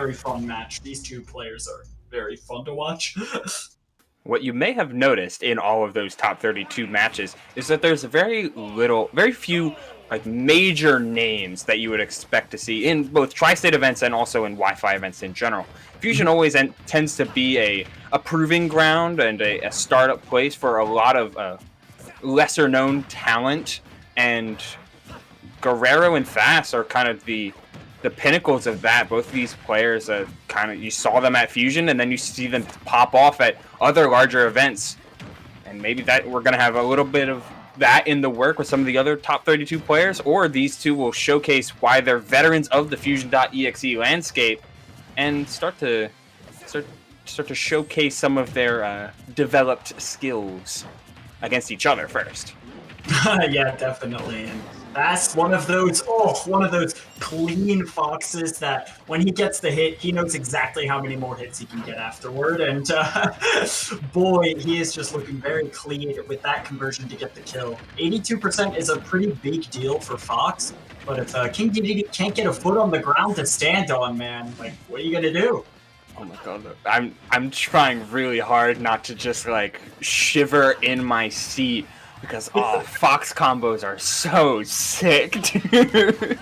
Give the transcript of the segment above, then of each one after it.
very fun match. These two players are very fun to watch. What you may have noticed in all of those top 32 matches is that there's very few like major names that you would expect to see in both tri-state events and also in Wi-Fi events in general. Fusion always tends to be a proving ground and a startup place for a lot of lesser known talent, and Guerrero and Thass are kind of the pinnacles of that. Both of these players, you saw them at Fusion, and then you see them pop off at other larger events. And maybe that we're going to have a little bit of that in the work with some of the other top 32 players, or these two will showcase why they're veterans of the Fusion.exe landscape and start to showcase some of their developed skills against each other first. Yeah, definitely. And that's one of those clean foxes that when he gets the hit, he knows exactly how many more hits he can get afterward. And boy, he is just looking very clean with that conversion to get the kill. 82% is a pretty big deal for Fox, but if King Dedede can't get a foot on the ground to stand on, man, like, what are you gonna do? Oh my god, I'm trying really hard not to just like shiver in my seat. Because, Fox combos are so sick, dude.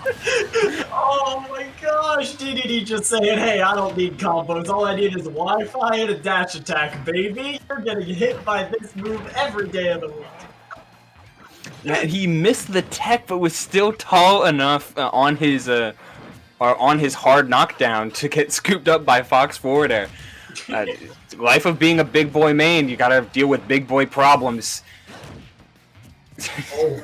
Oh my gosh, Dedede just saying, hey, I don't need combos. All I need is Wi-Fi and a dash attack, baby. You're getting hit by this move every day of the week. Yeah, he missed the tech, but was still tall enough on his hard knockdown to get scooped up by Fox forward air. Life of being a big boy main, you gotta deal with big boy problems. Oh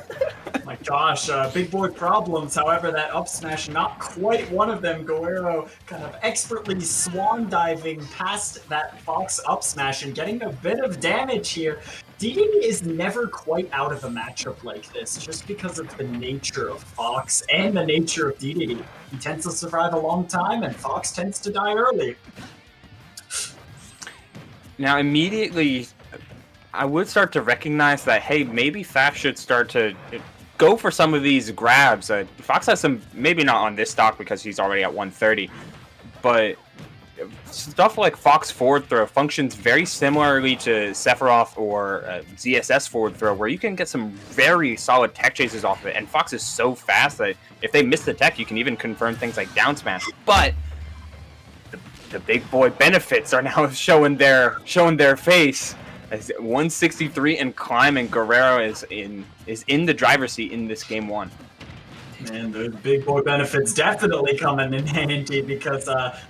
my gosh, big boy problems. However, that up smash, not quite one of them. Guerrero kind of expertly swan diving past that Fox up smash and getting a bit of damage here. Dedede is never quite out of a matchup like this, just because of the nature of Fox and the nature of Dedede. He tends to survive a long time, and Fox tends to die early. Now, immediately, I would start to recognize that, hey, maybe Thass should start to go for some of these grabs. Fox has some, maybe not on this stock because he's already at 130, but stuff like Fox forward throw functions very similarly to Sephiroth or ZSS forward throw, where you can get some very solid tech chases off of it, and Fox is so fast that if they miss the tech, you can even confirm things like down smash. But the big boy benefits are now showing their face. As 163 and climbing, Guerrero is in the driver's seat in this game one. And the big boy benefits definitely coming in handy because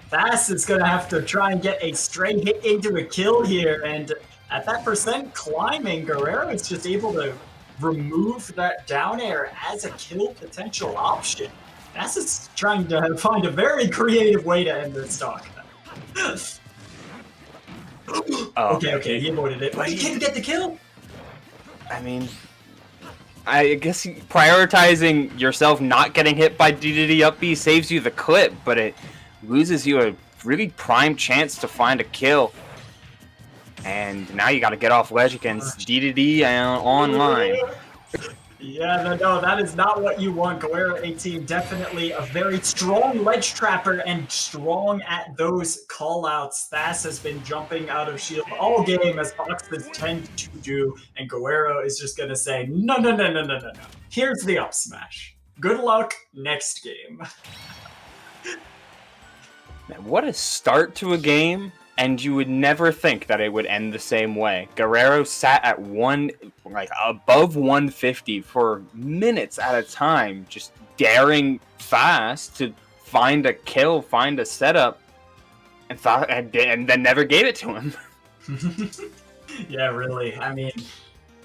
Thass is going to have to try and get a straight hit into a kill here. And at that percent climbing, Guerrero is just able to remove that down air as a kill potential option. Thass is trying to find a very creative way to end this stock. Okay, he avoided it. But he didn't get the kill. I mean, I guess prioritizing yourself not getting hit by Dedede up B saves you the clip, but it loses you a really prime chance to find a kill. And now you got to get off ledge against Dedede online. Yeah, no, that is not what you want. Guerrero18 definitely a very strong ledge trapper and strong at those callouts. Thass has been jumping out of shield all game as Foxes tend to do, and Guerrero is just going to say, no. Here's the up smash. Good luck next game. Man, what a start to a game. And you would never think that it would end the same way. Guerrero sat at above 150 for minutes at a time, just daring Thass to find a kill, find a setup, and then never gave it to him. Yeah, really. I mean,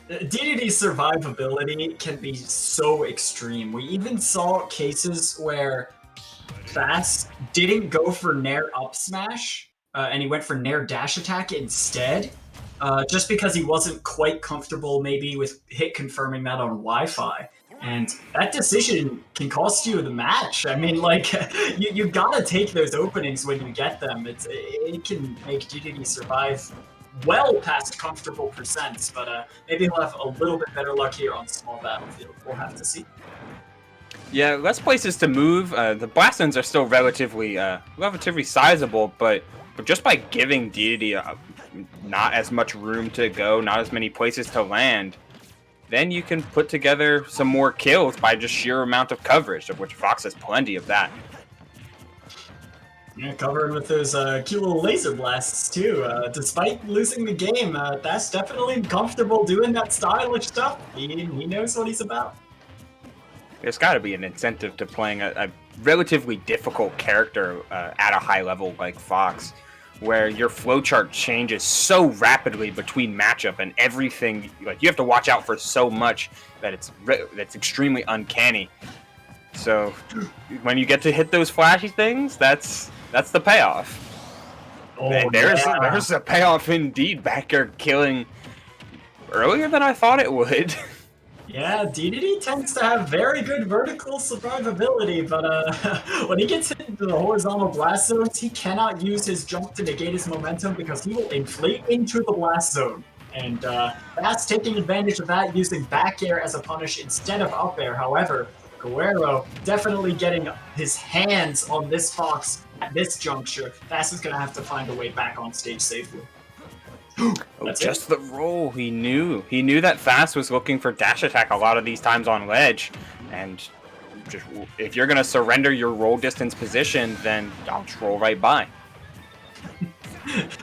Dedede's survivability can be so extreme. We even saw cases where Thass didn't go for Nair up smash, and he went for Nair dash attack instead, just because he wasn't quite comfortable maybe with hit confirming that on Wi-Fi. And that decision can cost you the match. I mean, like, you gotta take those openings when you get them. It can make Dedede survive well past comfortable percents, but maybe he'll have a little bit better luck here on small battlefield. We'll have to see. Yeah, less places to move. The blast zones are still relatively sizable, but just by giving Dedede not as much room to go, not as many places to land, then you can put together some more kills by just sheer amount of coverage, of which Fox has plenty of that. Yeah, covered with those cute little laser blasts too. Despite losing the game, that's definitely comfortable doing that stylish stuff. He knows what he's about. There's got to be an incentive to playing a relatively difficult character at a high level like Fox, where your flowchart changes so rapidly between matchup and everything. Like, you have to watch out for so much that that's extremely uncanny. So when you get to hit those flashy things, that's the payoff. Oh, and there's a payoff indeed. Back here killing earlier than I thought it would. Yeah, Dedede tends to have very good vertical survivability, but when he gets hit into the horizontal blast zones, he cannot use his jump to negate his momentum because he will inflate into the blast zone. And Thass taking advantage of that, using back air as a punish instead of up air. However, Guerrero definitely getting his hands on this Fox at this juncture. Thass is going to have to find a way back on stage safely. Just the roll. He knew that Thass was looking for dash attack a lot of these times on ledge, and just if you're gonna surrender your roll distance position, then I'll just roll right by.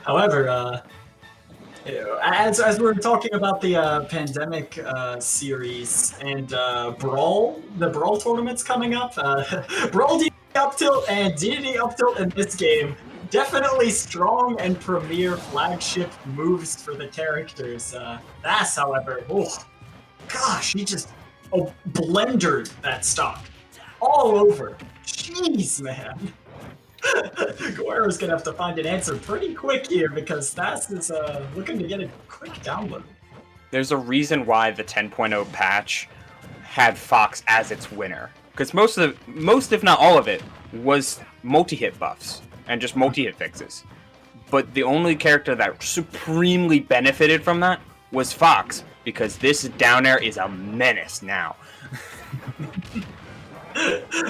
However, as we were talking about the pandemic series and the Brawl tournaments coming up, Brawl DD up tilt and DD up tilt in this game. Definitely strong and premier flagship moves for the characters. Thass, however, oh gosh, he just blendered that stock all over. Jeez, man. Guerrero's gonna have to find an answer pretty quick here because Thass is looking to get a quick download. There's a reason why the 10.0 patch had Fox as its winner, because most if not all of it was multi-hit buffs and just multi-hit fixes. But the only character that supremely benefited from that was Fox, because this down air is a menace now.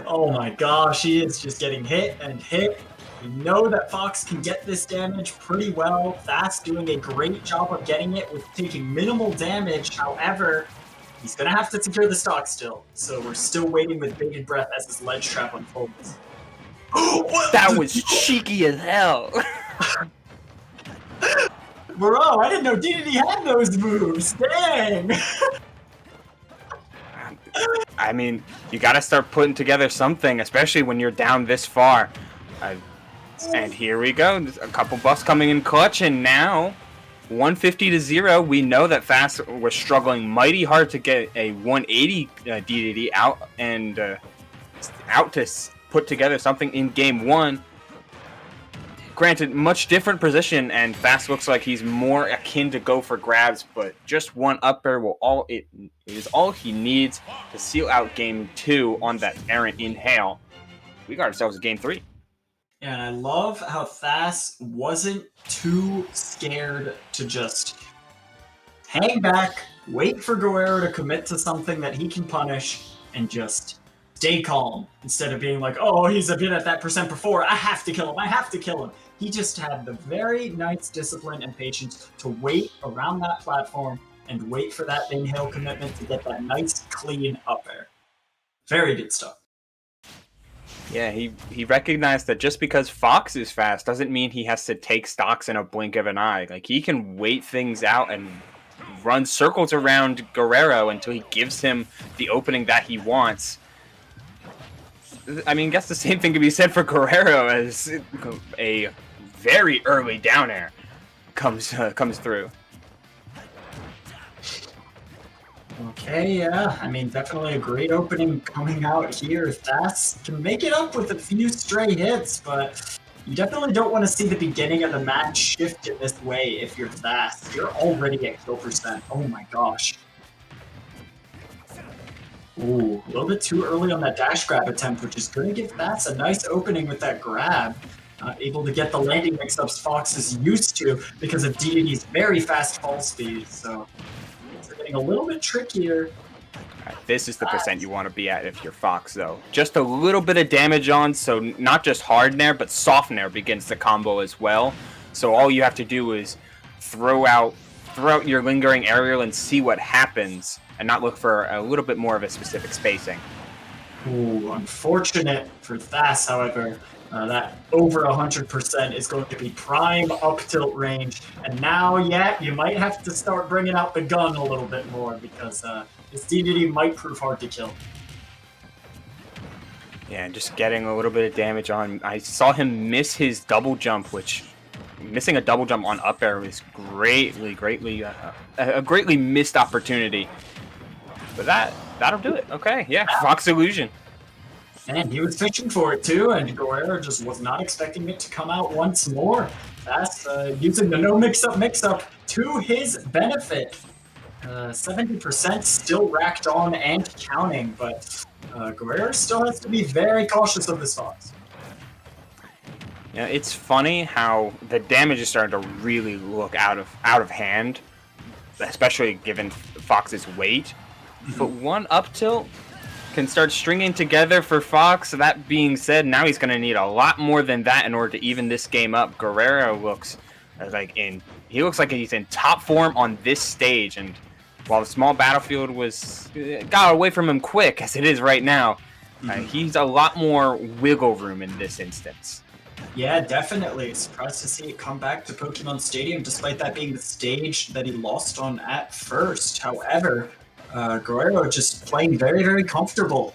Oh my gosh, he is just getting hit and hit. We know that Fox can get this damage pretty well. Thass doing a great job of getting it with taking minimal damage. However, he's going to have to secure the stock still. So we're still waiting with bated breath as this ledge trap unfolds. That was cheeky as hell. Bro, I didn't know Dedede had those moves. Dang. I mean, you got to start putting together something, especially when you're down this far. And here we go. A couple buffs coming in clutch, and now 150-0. We know that Thass was struggling mighty hard to get a 180 Dedede out and out to put together something in game one. Granted, much different position, and Thass looks like he's more akin to go for grabs, but just one up air it is all he needs to seal out game two on that errant inhale. We got ourselves a game three. Yeah, and I love how Thass wasn't too scared to just hang back, wait for Guerrero to commit to something that he can punish, and just stay calm instead of being like, oh, he's been at that percent before, I have to kill him. He just had the very nice discipline and patience to wait around that platform and wait for that inhale commitment to get that nice, clean up air. Very good stuff. Yeah, he recognized that just because Fox is fast doesn't mean he has to take stocks in a blink of an eye. Like, he can wait things out and run circles around Guerrero until he gives him the opening that he wants. I mean, I guess the same thing can be said for Guerrero as a very early down air comes through. Okay, yeah. I mean, definitely a great opening coming out here. Thass can make it up with a few stray hits, but you definitely don't want to see the beginning of the match shift in this way if you're Thass. You're already at kill percent. Oh my gosh. Ooh, a little bit too early on that dash grab attempt, which is going to give Thass a nice opening with that grab. Able to get the landing mix-ups Fox is used to because of Dedede's very fast fall speed, so it's getting a little bit trickier. This is the percent you want to be at if you're Fox, though. Just a little bit of damage on, so not just hard nair, but soft nair begins the combo as well. So all you have to do is throw out your lingering aerial and see what happens, and not look for a little bit more of a specific spacing. Ooh, unfortunate for Thass, however. That over 100% is going to be prime up tilt range. And now, yeah, you might have to start bringing out the gun a little bit more because this Dedede might prove hard to kill. Yeah, just getting a little bit of damage on. I saw him miss his double jump, which missing a double jump on up air is a greatly missed opportunity. But that'll do it. Okay, yeah, Fox illusion. And he was fishing for it too, and Guerrero just was not expecting it to come out once more. Thass using the no mix-up to his benefit. 70% still racked on and counting, but Guerrero still has to be very cautious of this Fox. Yeah, it's funny how the damage is starting to really look out of hand, especially given Fox's weight. But one up tilt can start stringing together for Fox. So that being said, now he's going to need a lot more than that in order to even this game up. Guerrero looks like he's in top form on this stage, and while the small battlefield got away from him quick as it is right now, he's a lot more wiggle room in this instance. Yeah, definitely. Surprised to see it come back to Pokemon Stadium, despite that being the stage that he lost on at first. However, Guerrero just playing very, very comfortable,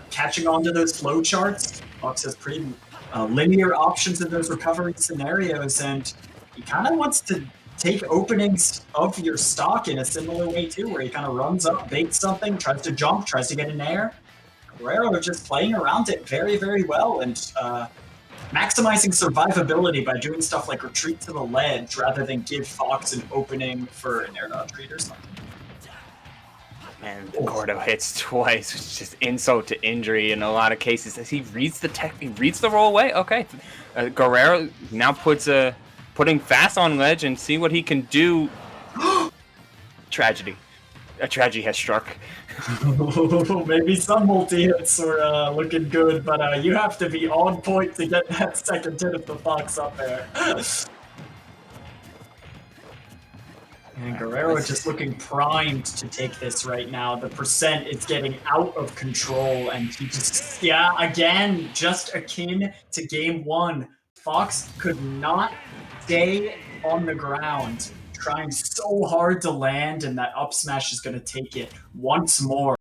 catching on to those flow charts. Fox has pretty linear options in those recovery scenarios, and he kind of wants to take openings of your stock in a similar way too, where he kind of runs up, baits something, tries to jump, tries to get an air. Guerrero just playing around it very, very well, and maximizing survivability by doing stuff like retreat to the ledge rather than give Fox an opening for an air dodge read or something. And Gordo hits twice, which is just insult to injury in a lot of cases. As he reads the roll away. Okay, Guerrero now putting Thass on ledge and see what he can do. Tragedy. A tragedy has struck. Maybe some multi-hits are looking good, but you have to be on point to get that second hit of the Fox up there. And Guerrero just looking primed to take this right now. The percent is getting out of control, and he just, again, just akin to game one. Fox could not stay on the ground, trying so hard to land, and that up smash is going to take it once more.